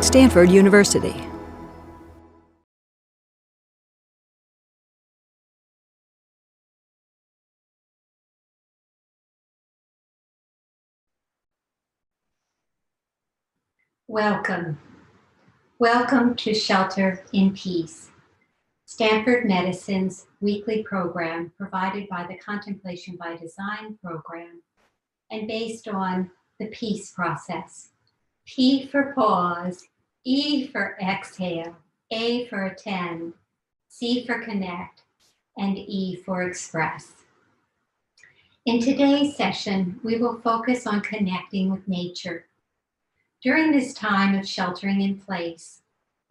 Stanford University. Welcome. Welcome to Shelter in Peace, Stanford Medicine's weekly program provided by the Contemplation by Design program and based on the peace process. P for pause, E for exhale, A for attend, C for connect, and E for express. In today's session, we will focus on connecting with nature. During this time of sheltering in place,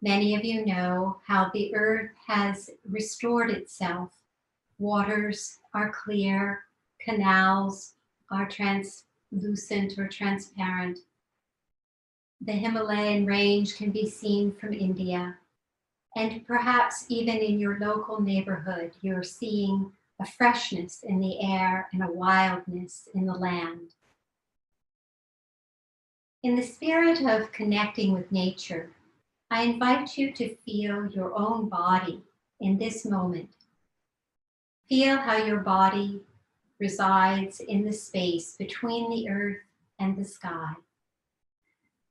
many of you know how the earth has restored itself. Waters are clear, canals are translucent or transparent. The Himalayan range can be seen from India. And perhaps even in your local neighborhood, you're seeing a freshness in the air and a wildness in the land. In the spirit of connecting with nature, I invite you to feel your own body in this moment. Feel how your body resides in the space between the earth and the sky.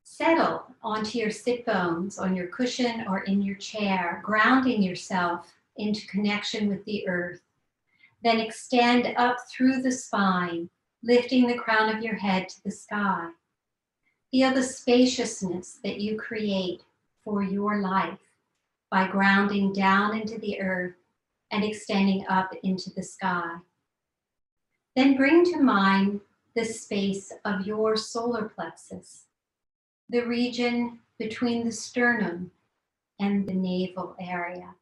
Settle onto your sit bones, on your cushion, or in your chair, grounding yourself into connection with the earth. Then extend up through the spine, lifting the crown of your head to the sky. Feel the spaciousness that you create for your life by grounding down into the earth and extending up into the sky. Then bring to mind the space of your solar plexus, the region between the sternum and the navel area.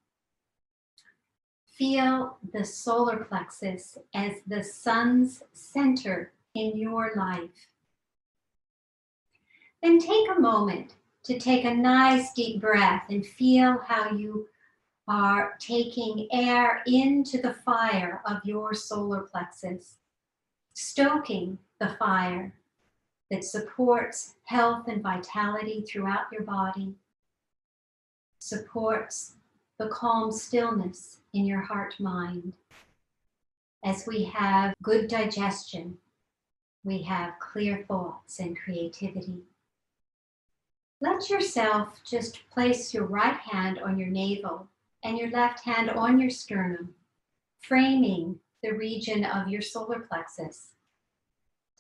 Feel the solar plexus as the sun's center in your life. Then take a moment to take a nice deep breath and feel how you are taking air into the fire of your solar plexus, stoking the fire that supports health and vitality throughout your body, supports the calm stillness in your heart-mind. As we have good digestion, we have clear thoughts and creativity. Let yourself just place your right hand on your navel and your left hand on your sternum, framing the region of your solar plexus.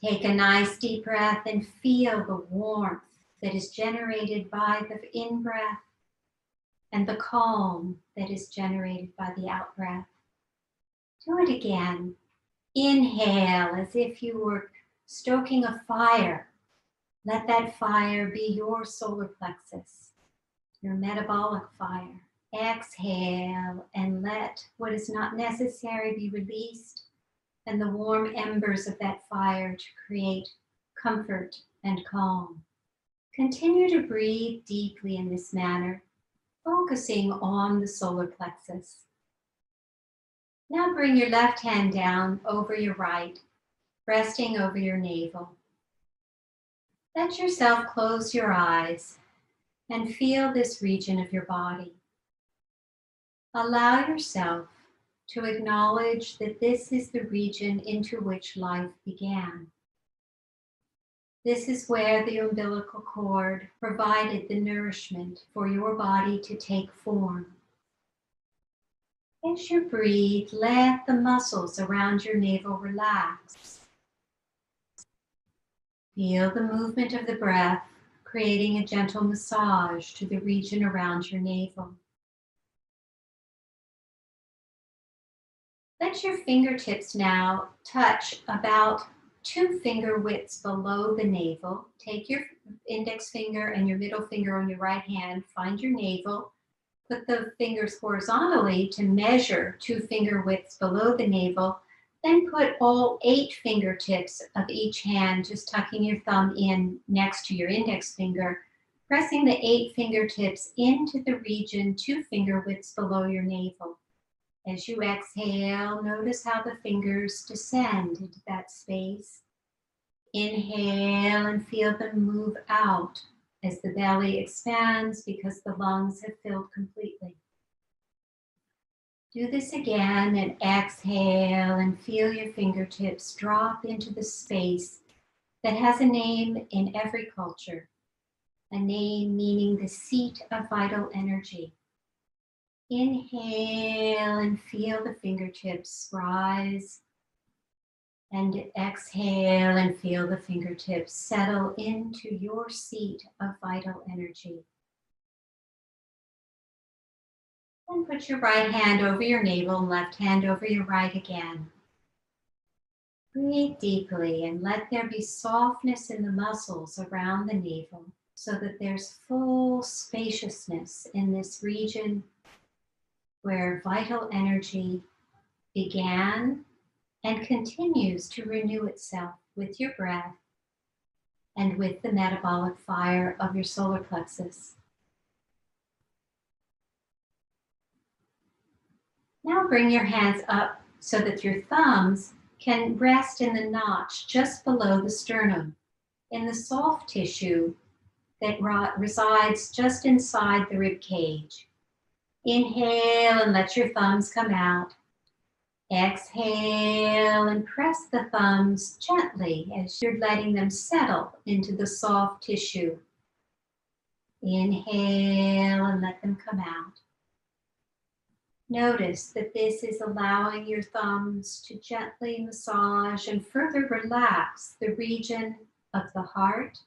Take a nice deep breath and feel the warmth that is generated by the in-breath and the calm that is generated by the out-breath. Do it again. Inhale as if you were stoking a fire. Let that fire be your solar plexus, your metabolic fire. Exhale and let what is not necessary be released, and the warm embers of that fire to create comfort and calm. Continue to breathe deeply in this manner, focusing on the solar plexus. Now bring your left hand down over your right, resting over your navel. Let yourself close your eyes and feel this region of your body. Allow yourself to acknowledge that this is the region into which life began. This is where the umbilical cord provided the nourishment for your body to take form. As you breathe, let the muscles around your navel relax. Feel the movement of the breath, creating a gentle massage to the region around your navel. Let your fingertips now touch about 2 finger widths below the navel. Take your index finger and your middle finger on your right hand, find your navel, put the fingers horizontally to measure 2 finger widths below the navel, then put all 8 fingertips of each hand, just tucking your thumb in next to your index finger, pressing the 8 fingertips into the region 2 finger widths below your navel. As you exhale, notice how the fingers descend into that space. Inhale and feel them move out as the belly expands because the lungs have filled completely. Do this again and exhale and feel your fingertips drop into the space that has a name in every culture, a name meaning the seat of vital energy. Inhale and feel the fingertips rise, and exhale and feel the fingertips settle into your seat of vital energy. And put your right hand over your navel and left hand over your right again. Breathe deeply and let there be softness in the muscles around the navel so that there's full spaciousness in this region where vital energy began and continues to renew itself with your breath and with the metabolic fire of your solar plexus. Now bring your hands up so that your thumbs can rest in the notch just below the sternum, in the soft tissue that resides just inside the rib cage. Inhale and let your thumbs come out. Exhale and press the thumbs gently as you're letting them settle into the soft tissue. Inhale and let them come out. Notice that this is allowing your thumbs to gently massage and further relax the region of the heart,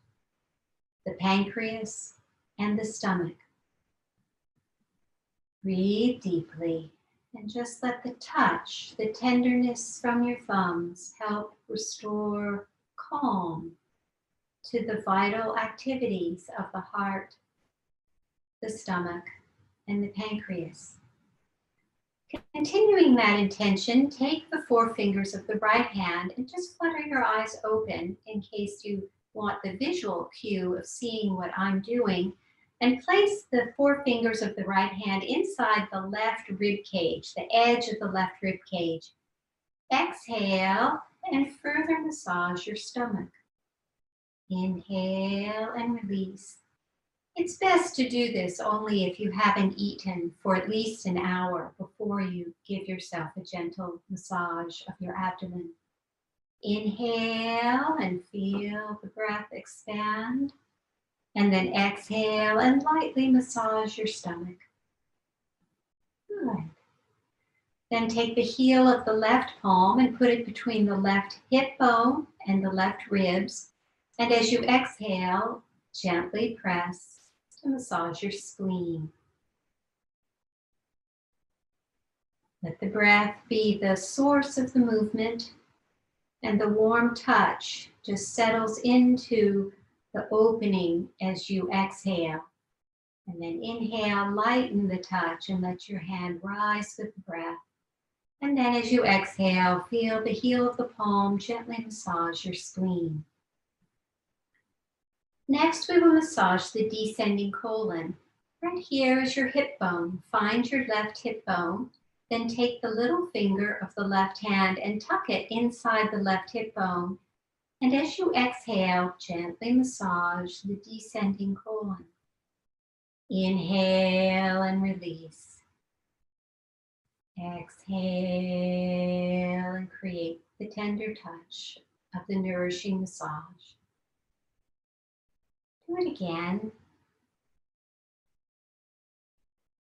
the pancreas, and the stomach. Breathe deeply and just let the touch, the tenderness from your thumbs help restore calm to the vital activities of the heart, the stomach, and the pancreas. Continuing that intention, take the four fingers of the right hand and just flutter your eyes open in case you want the visual cue of seeing what I'm doing, and place the four fingers of the right hand inside the left rib cage, the edge of the left rib cage. Exhale and further massage your stomach. Inhale and release. It's best to do this only if you haven't eaten for at least an hour before you give yourself a gentle massage of your abdomen. Inhale and feel the breath expand, and then exhale and lightly massage your stomach. Good. Then take the heel of the left palm and put it between the left hip bone and the left ribs, and as you exhale, gently press to massage your spleen. Let the breath be the source of the movement, and the warm touch just settles into the opening as you exhale. And then inhale, lighten the touch and let your hand rise with the breath. And then as you exhale, feel the heel of the palm gently massage your spleen. Next, we will massage the descending colon. Right here is your hip bone. Find your left hip bone. Then take the little finger of the left hand and tuck it inside the left hip bone. And as you exhale, gently massage the descending colon. Inhale and release. Exhale and create the tender touch of the nourishing massage. Do it again.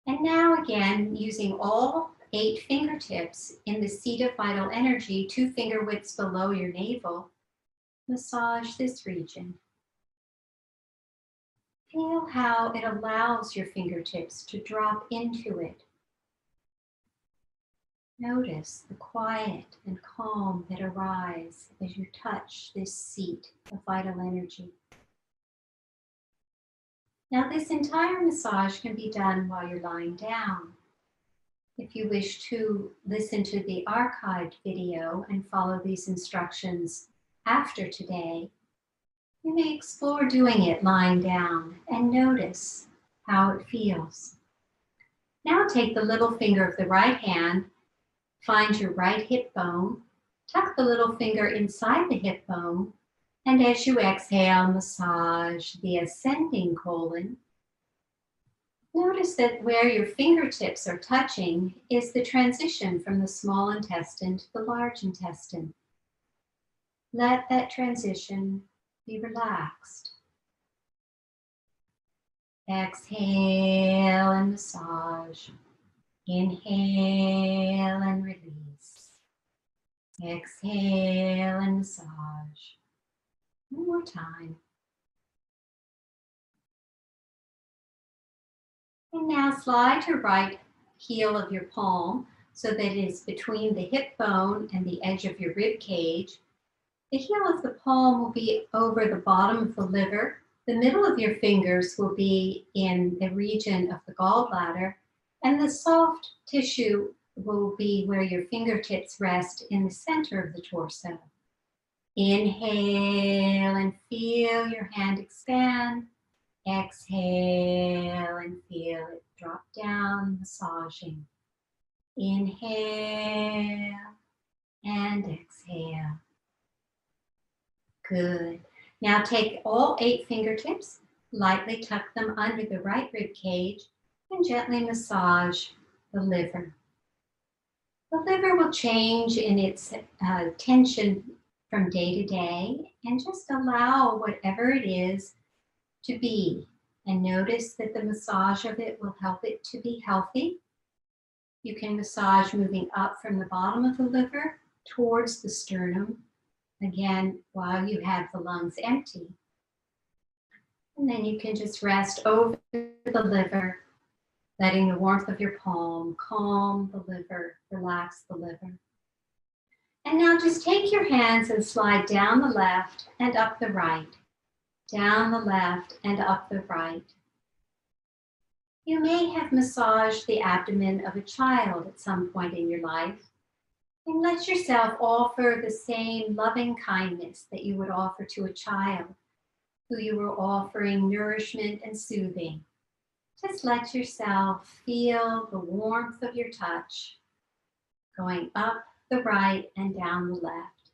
And now again, using all 8 fingertips in the seat of vital energy, 2 finger widths below your navel, massage this region. Feel how it allows your fingertips to drop into it. Notice the quiet and calm that arise as you touch this seat of vital energy. Now this entire massage can be done while you're lying down. If you wish to listen to the archived video and follow these instructions after today, you may explore doing it lying down and notice how it feels. Now take the little finger of the right hand, find your right hip bone, tuck the little finger inside the hip bone, And as you exhale, massage the ascending colon. Notice that where your fingertips are touching is the transition from the small intestine to the large intestine. Let that transition be relaxed. Exhale and massage. Inhale and release. Exhale and massage. One more time. And now slide your right heel of your palm so that it is between the hip bone and the edge of your rib cage. The heel of the palm will be over the bottom of the liver. The middle of your fingers will be in the region of the gallbladder, and the soft tissue will be where your fingertips rest in the center of the torso. Inhale and feel your hand expand. Exhale and feel it drop down, massaging. Inhale and exhale. Good. Now take all 8 fingertips, lightly tuck them under the right rib cage, and gently massage the liver. The liver will change in its tension from day to day, and just allow whatever it is to be. And notice that the massage of it will help it to be healthy. You can massage moving up from the bottom of the liver towards the sternum, again, while you have the lungs empty. And then you can just rest over the liver, letting the warmth of your palm calm the liver, relax the liver. And now just take your hands and slide down the left and up the right. Down the left and up the right. You may have massaged the abdomen of a child at some point in your life, and let yourself offer the same loving kindness that you would offer to a child who you were offering nourishment and soothing. Just let yourself feel the warmth of your touch going up the right and down the left.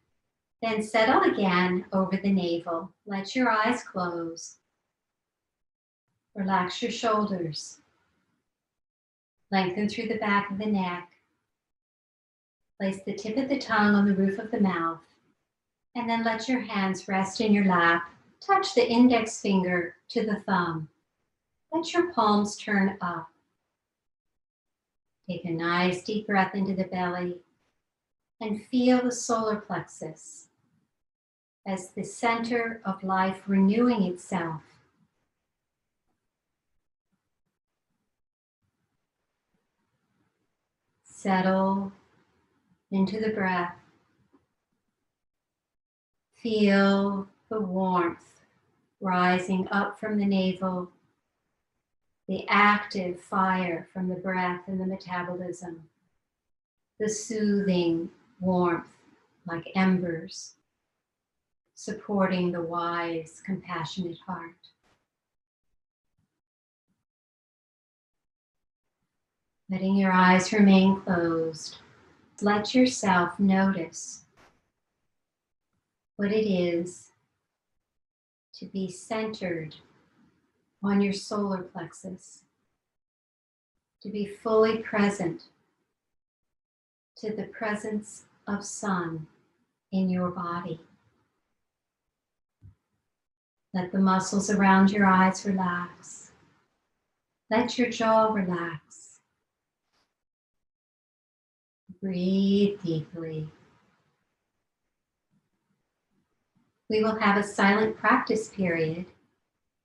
Then settle again over the navel. Let your eyes close. Relax your shoulders. Lengthen through the back of the neck. Place the tip of the tongue on the roof of the mouth. And then let your hands rest in your lap. Touch the index finger to the thumb. Let your palms turn up. Take a nice deep breath into the belly and feel the solar plexus as the center of life renewing itself. Settle into the breath. Feel the warmth rising up from the navel, the active fire from the breath and the metabolism, the soothing warmth like embers, supporting the wise, compassionate heart. Letting your eyes remain closed, let yourself notice what it is to be centered on your solar plexus, to be fully present to the presence of sun in your body. Let the muscles around your eyes relax. Let your jaw relax. Breathe deeply. We will have a silent practice period.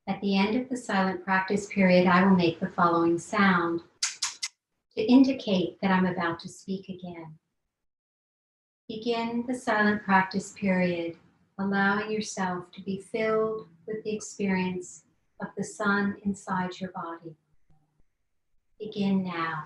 At the end of the silent practice period, I will make the following sound to indicate that I'm about to speak again. Begin the silent practice period, allowing yourself to be filled with the experience of the sun inside your body. Begin now.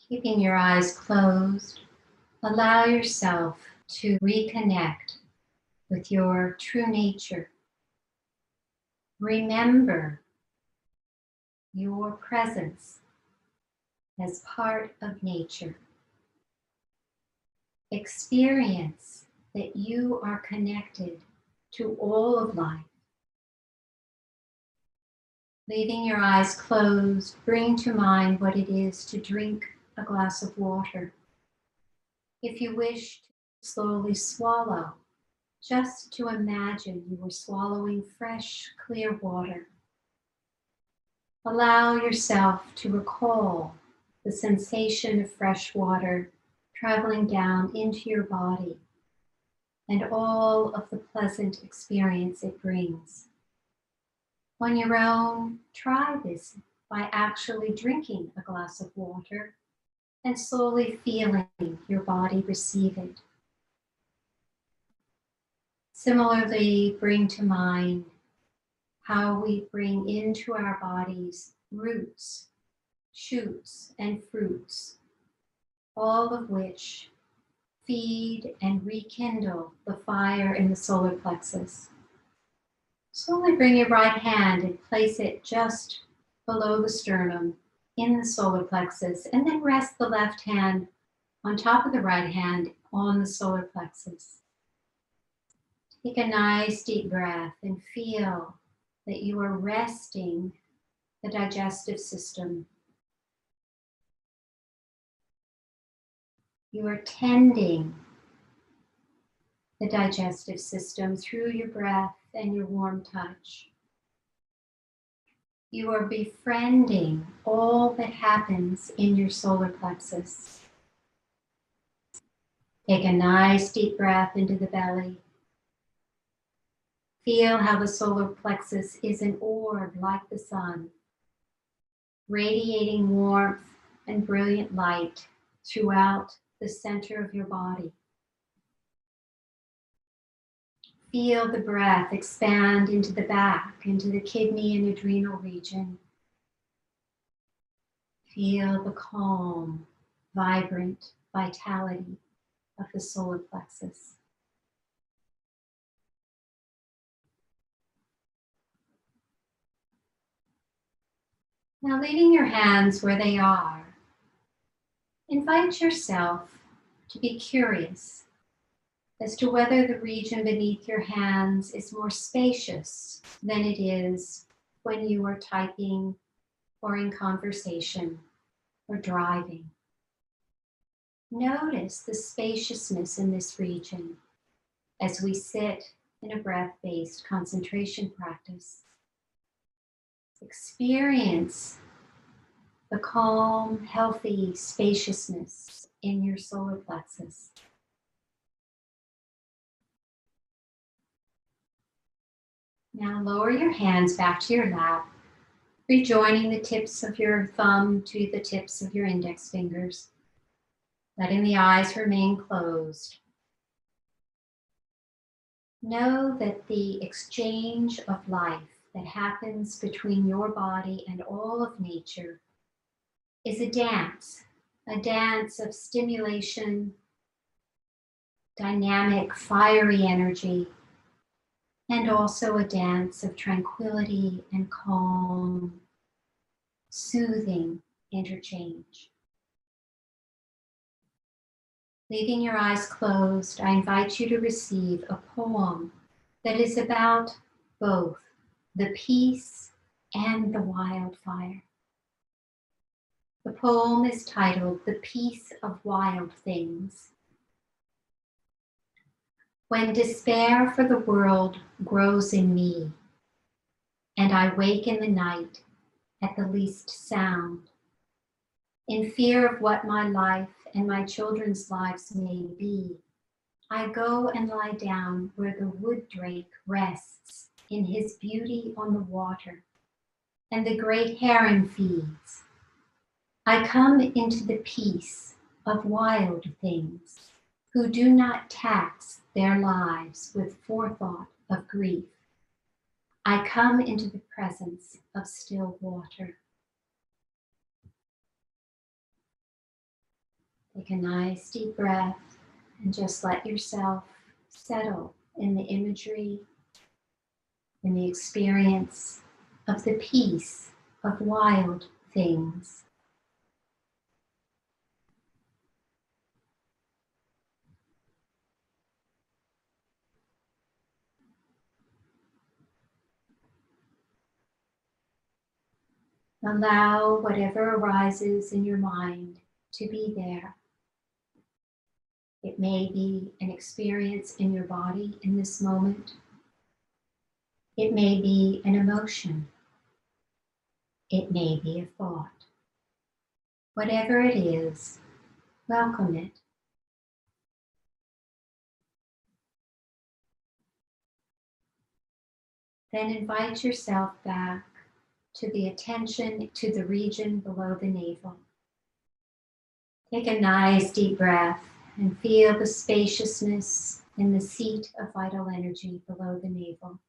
Keeping your eyes closed, allow yourself to reconnect with your true nature. Remember your presence as part of nature. Experience that you are connected to all of life. Leaving your eyes closed, bring to mind what it is to drink a glass of water. If you wish to slowly swallow, just to imagine you were swallowing fresh, clear water. Allow yourself to recall the sensation of fresh water traveling down into your body and all of the pleasant experience it brings. On your own, try this by actually drinking a glass of water and slowly feeling your body receive it. Similarly, bring to mind how we bring into our bodies roots, shoots, and fruits, all of which feed and rekindle the fire in the solar plexus. Slowly bring your right hand and place it just below the sternum in the solar plexus, and then rest the left hand on top of the right hand on the solar plexus. Take a nice deep breath and feel that you are resting the digestive system. You are tending the digestive system through your breath and your warm touch. You are befriending all that happens in your solar plexus. Take a nice deep breath into the belly. Feel how the solar plexus is an orb like the sun, radiating warmth and brilliant light throughout the center of your body. Feel the breath expand into the back, into the kidney and adrenal region. Feel the calm, vibrant vitality of the solar plexus. Now, leaving your hands where they are, invite yourself to be curious as to whether the region beneath your hands is more spacious than it is when you are typing or in conversation or driving. Notice the spaciousness in this region as we sit in a breath-based concentration practice. Experience the calm, healthy spaciousness in your solar plexus. Now lower your hands back to your lap, rejoining the tips of your thumb to the tips of your index fingers, letting the eyes remain closed. Know that the exchange of life that happens between your body and all of nature is a dance of stimulation, dynamic, fiery energy, and also a dance of tranquility and calm, soothing interchange. Leaving your eyes closed, I invite you to receive a poem that is about both the peace and the wildfire. The poem is titled "The Peace of Wild Things." When despair for the world grows in me, and I wake in the night at the least sound, in fear of what my life and my children's lives may be, I go and lie down where the wood drake rests in his beauty on the water, and the great heron feeds. I come into the peace of wild things, who do not tax their lives with forethought of grief. I come into the presence of still water. Take a nice deep breath and just let yourself settle in the imagery, in the experience of the peace of wild things. Allow whatever arises in your mind to be there. It may be an experience in your body in this moment. It may be an emotion. It may be a thought. Whatever it is, welcome it. Then invite yourself back to the attention to the region below the navel. Take a nice deep breath and feel the spaciousness in the seat of vital energy below the navel.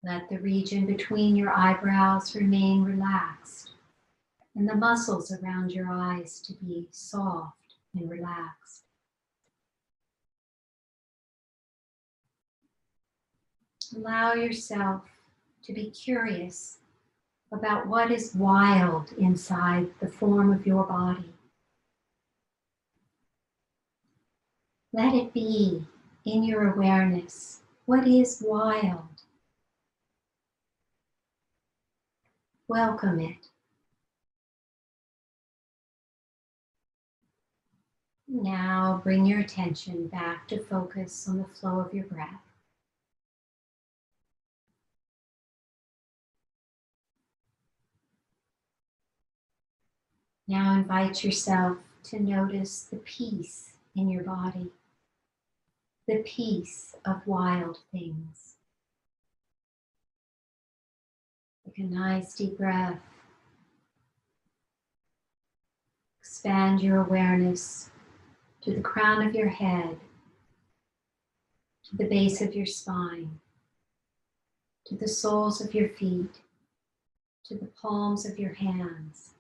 Let the region between your eyebrows remain relaxed and the muscles around your eyes to be soft and relaxed. Allow yourself to be curious about what is wild inside the form of your body. Let it be in your awareness. What is wild? Welcome it. Now bring your attention back to focus on the flow of your breath. Now invite yourself to notice the peace in your body, the peace of wild things. Take a nice deep breath. Expand your awareness to the crown of your head, to the base of your spine, to the soles of your feet, to the palms of your hands.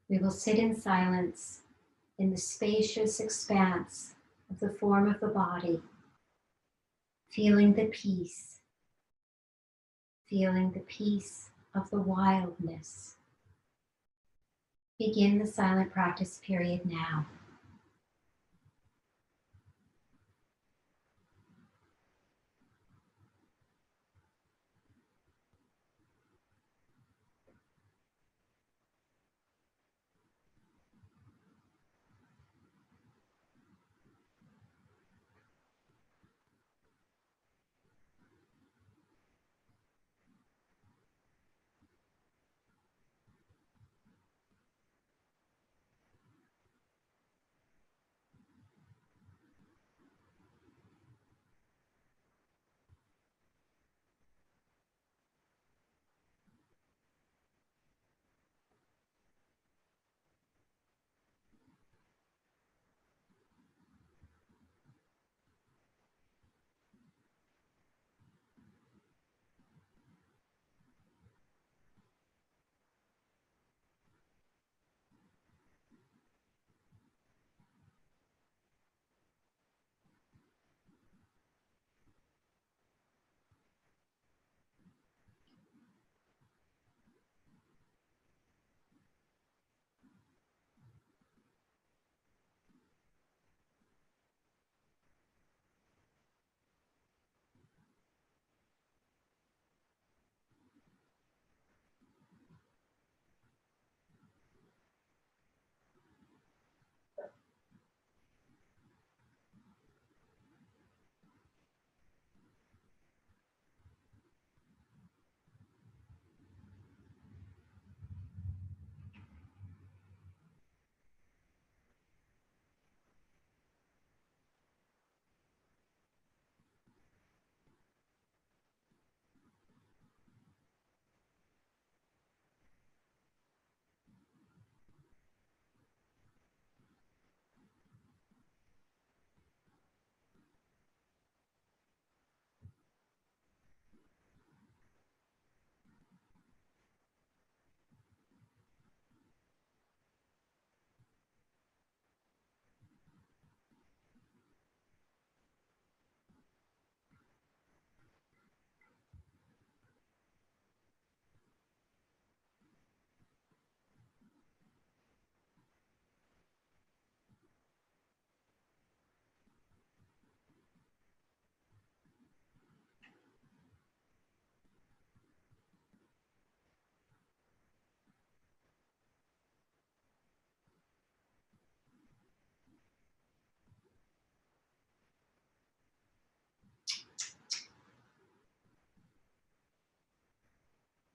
We will sit in silence in the spacious expanse of the form of the body, feeling the peace of the wildness. Begin the silent practice period now.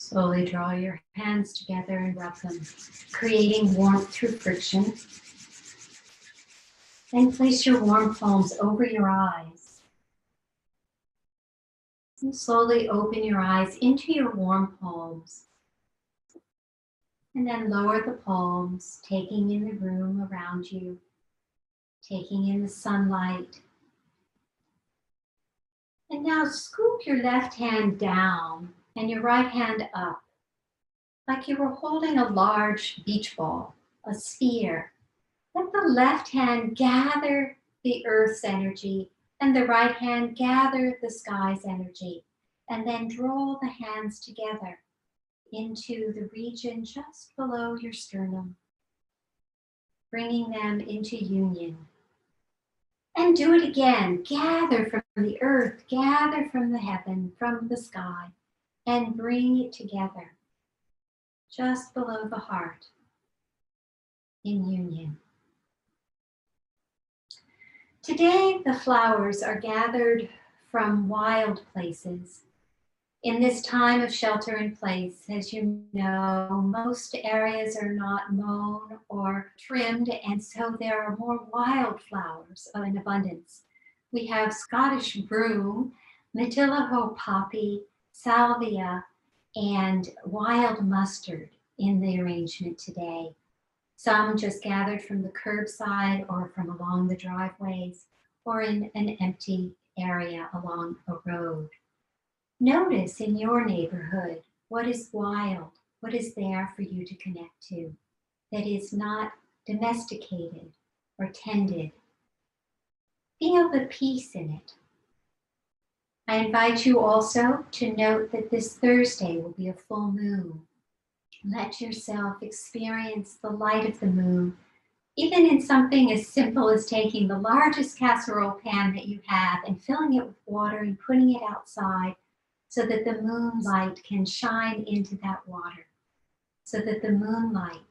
Slowly draw your hands together and rub them, creating warmth through friction. Then place your warm palms over your eyes. And slowly open your eyes into your warm palms. And then lower the palms, taking in the room around you, taking in the sunlight. And now scoop your left hand down and your right hand up, like you were holding a large beach ball, a sphere. Let the left hand gather the earth's energy and the right hand gather the sky's energy. And then draw the hands together into the region just below your sternum, bringing them into union. And do it again. Gather from the earth, gather from the heaven, from the sky, and bring it together just below the heart in union. Today, the flowers are gathered from wild places. In this time of shelter in place, as you know, most areas are not mown or trimmed, and so there are more wildflowers in abundance. We have Scottish broom, Matillaho poppy, salvia, and wild mustard in the arrangement today. Some just gathered from the curbside or from along the driveways or in an empty area along a road. Notice in your neighborhood what is wild, what is there for you to connect to that is not domesticated or tended. Feel the peace in it. I invite you also to note that this Thursday will be a full moon. Let yourself experience the light of the moon, even in something as simple as taking the largest casserole pan that you have and filling it with water and putting it outside so that the moonlight can shine into that water, so that the moonlight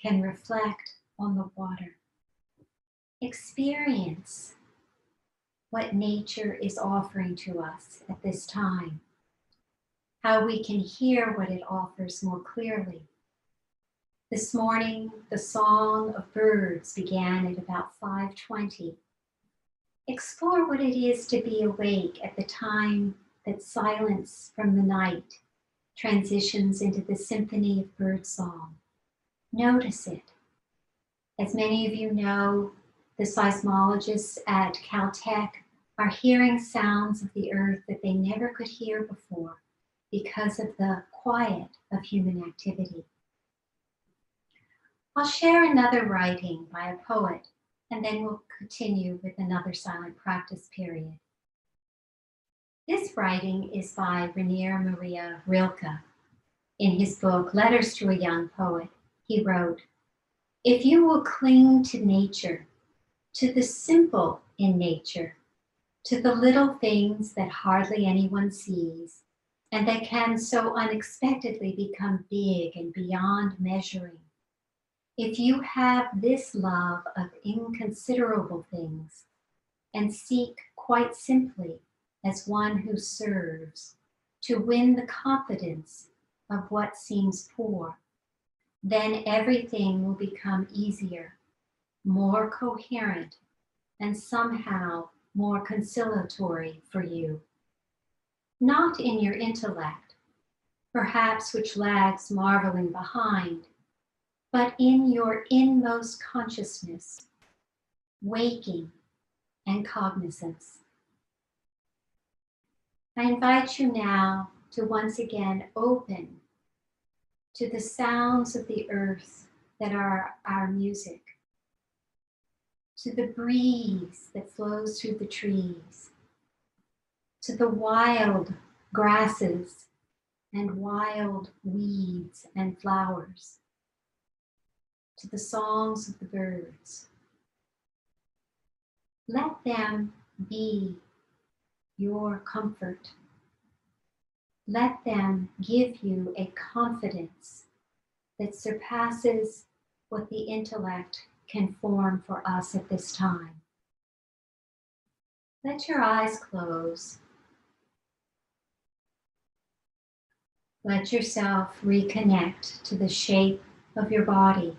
can reflect on the water. Experience what nature is offering to us at this time, how we can hear what it offers more clearly. This morning, the song of birds began at about 5:20. Explore what it is to be awake at the time that silence from the night transitions into the symphony of birdsong. Notice it. As many of you know, the seismologists at Caltech are hearing sounds of the earth that they never could hear before because of the quiet of human activity. I'll share another writing by a poet, and then we'll continue with another silent practice period. This writing is by Rainer Maria Rilke. In his book, Letters to a Young Poet, he wrote, "If you will cling to nature, to the simple in nature, to the little things that hardly anyone sees, and that can so unexpectedly become big and beyond measuring, if you have this love of inconsiderable things, and seek quite simply as one who serves to win the confidence of what seems poor, then everything will become easier, more coherent, and somehow more conciliatory for you. Not in your intellect, perhaps which lags marveling behind, but in your inmost consciousness, waking and cognizance." I invite you now to once again open to the sounds of the earth that are our music, to the breeze that flows through the trees, to the wild grasses and wild weeds and flowers, to the songs of the birds. Let them be your comfort. Let them give you a confidence that surpasses what the intellect can form for us at this time. Let your eyes close. Let yourself reconnect to the shape of your body,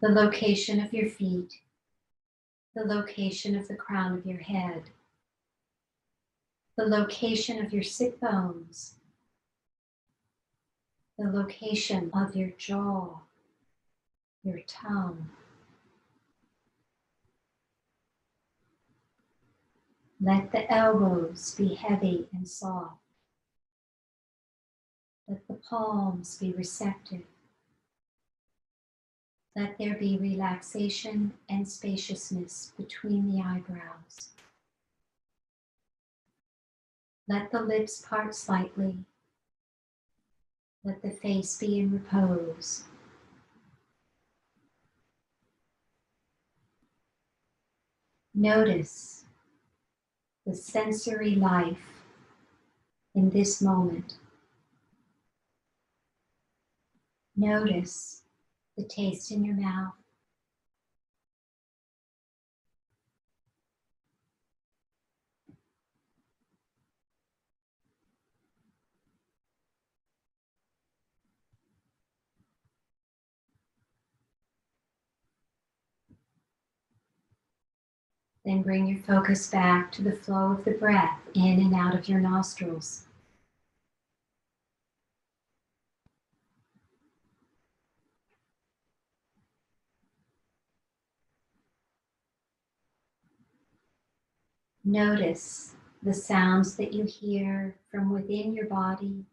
the location of your feet, the location of the crown of your head, the location of your sit bones, the location of your jaw, your tongue. Let the elbows be heavy and soft. Let the palms be receptive. Let there be relaxation and spaciousness between the eyebrows. Let the lips part slightly. Let the face be in repose. Notice the sensory life in this moment. Notice the taste in your mouth. Then bring your focus back to the flow of the breath in and out of your nostrils. Notice the sounds that you hear from within your body.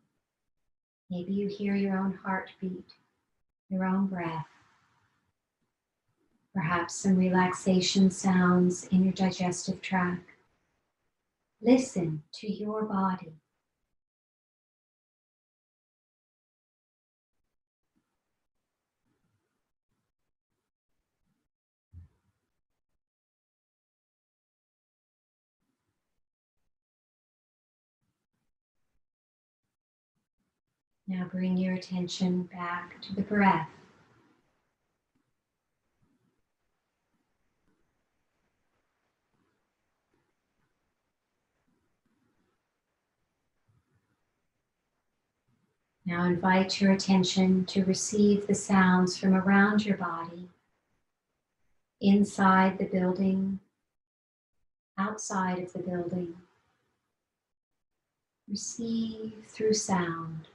Maybe you hear your own heartbeat, your own breath. Perhaps some relaxation sounds in your digestive tract. Listen to your body. Now bring your attention back to the breath. Now invite your attention to receive the sounds from around your body, inside the building, outside of the building. Receive through sound.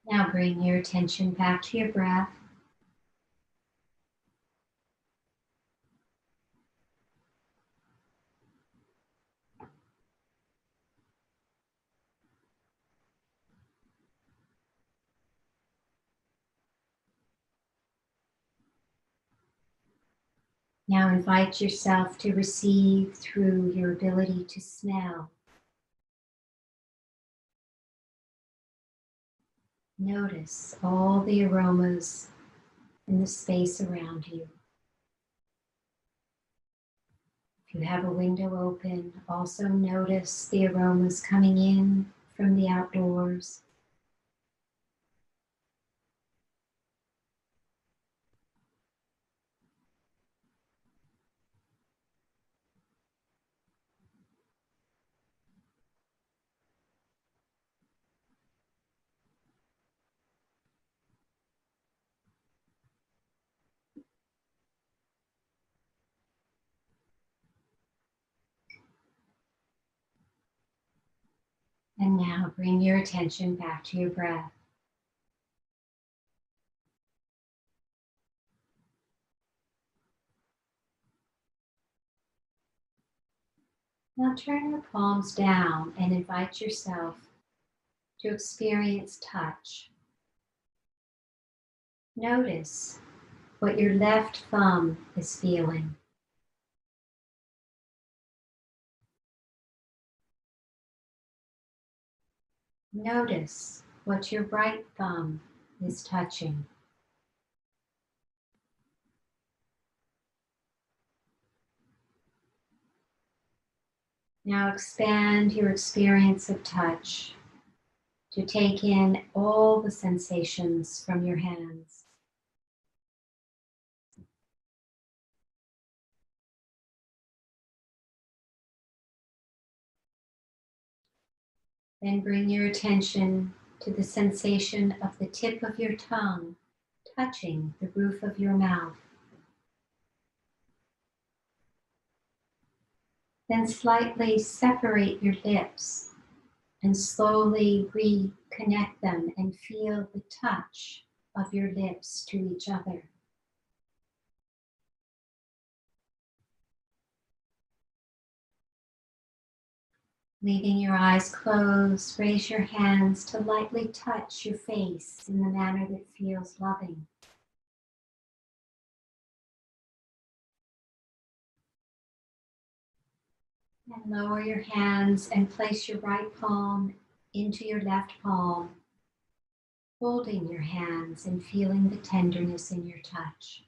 Now bring your attention back to your breath. Now invite yourself to receive through your ability to smell. Notice all the aromas in the space around you. If you have a window open, also notice the aromas coming in from the outdoors. And now bring your attention back to your breath. Now turn your palms down and invite yourself to experience touch. Notice what your left thumb is feeling. Notice what your right thumb is touching. Now expand your experience of touch to take in all the sensations from your hands. Then bring your attention to the sensation of the tip of your tongue touching the roof of your mouth. Then slightly separate your lips and slowly reconnect them and feel the touch of your lips to each other. Leaving your eyes closed, raise your hands to lightly touch your face in the manner that feels loving. And lower your hands and place your right palm into your left palm, holding your hands and feeling the tenderness in your touch.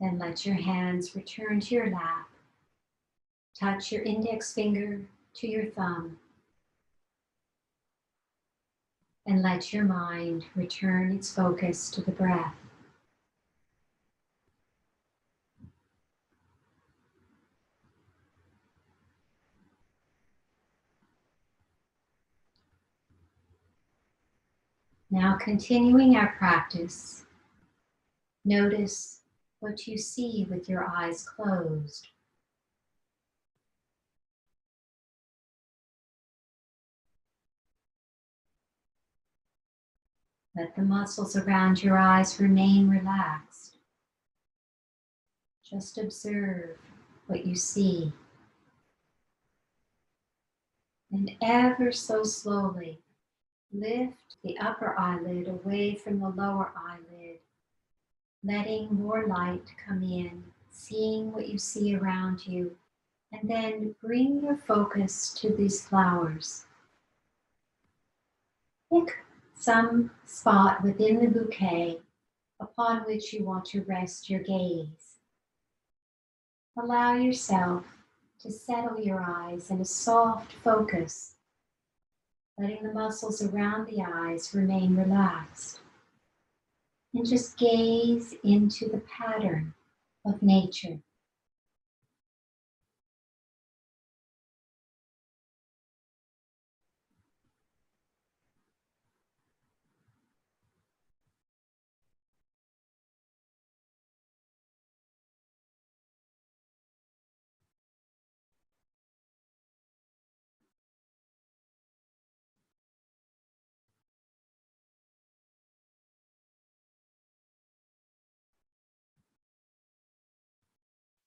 Then let your hands return to your lap. Touch your index finger to your thumb. And let your mind return its focus to the breath. Now continuing our practice, notice what you see with your eyes closed. Let the muscles around your eyes remain relaxed. Just observe what you see. And ever so slowly, lift the upper eyelid away from the lower eyelid, letting more light come in, seeing what you see around you, and then bring your focus to these flowers. Pick some spot within the bouquet upon which you want to rest your gaze. Allow yourself to settle your eyes in a soft focus, letting the muscles around the eyes remain relaxed. And just gaze into the pattern of nature.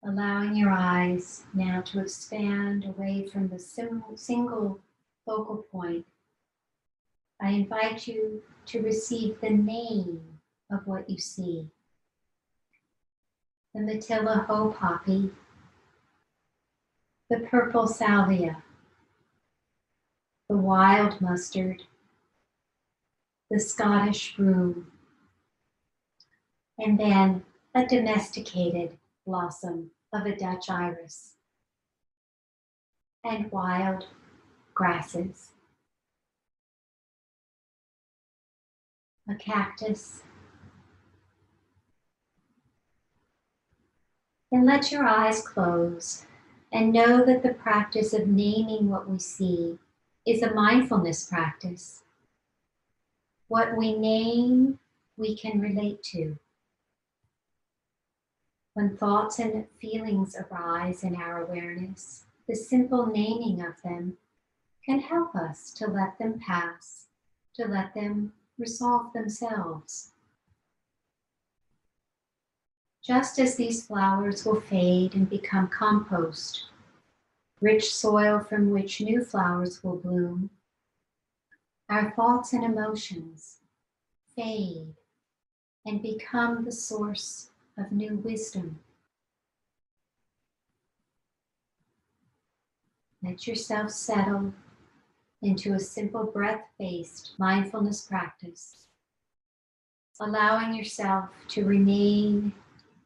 Allowing your eyes now to expand away from the single focal point, I invite you to receive the name of what you see. The Matilla Ho poppy, the purple salvia, the wild mustard, the Scottish broom, and then a domesticated blossom of a Dutch iris, and wild grasses, a cactus. Then let your eyes close and know that the practice of naming what we see is a mindfulness practice. What we name, we can relate to. When thoughts and feelings arise in our awareness, the simple naming of them can help us to let them pass, to let them resolve themselves. Just as these flowers will fade and become compost, rich soil from which new flowers will bloom, our thoughts and emotions fade and become the source of new wisdom. Let yourself settle into a simple breath-based mindfulness practice, allowing yourself to remain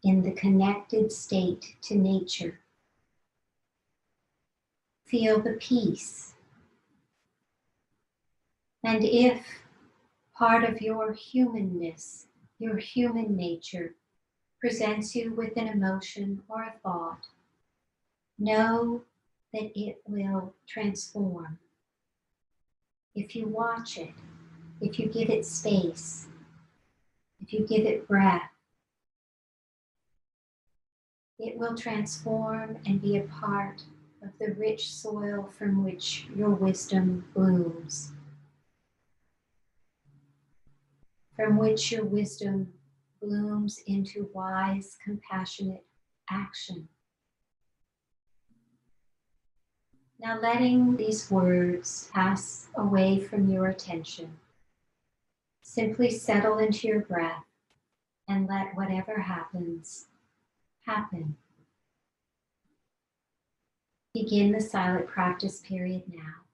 in the connected state to nature. Feel the peace. And if part of your humanness, your human nature, presents you with an emotion or a thought, know that it will transform. If you watch it, if you give it space, if you give it breath, it will transform and be a part of the rich soil from which your wisdom blooms, from which your wisdom blooms into wise, compassionate action. Now letting these words pass away from your attention, simply settle into your breath and let whatever happens, happen. Begin the silent practice period now.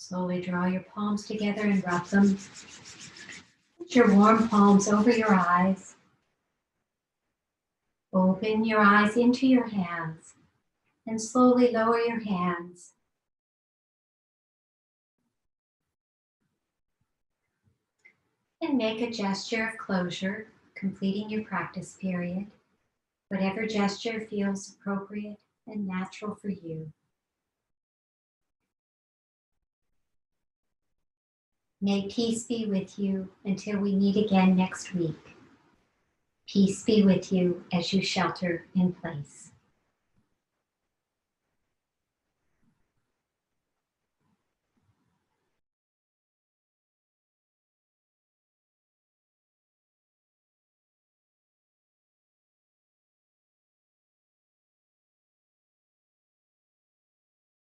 Slowly draw your palms together and rub them. Put your warm palms over your eyes. Open your eyes into your hands and slowly lower your hands. And make a gesture of closure, completing your practice period. Whatever gesture feels appropriate and natural for you. May peace be with you until we meet again next week. Peace be with you as you shelter in place.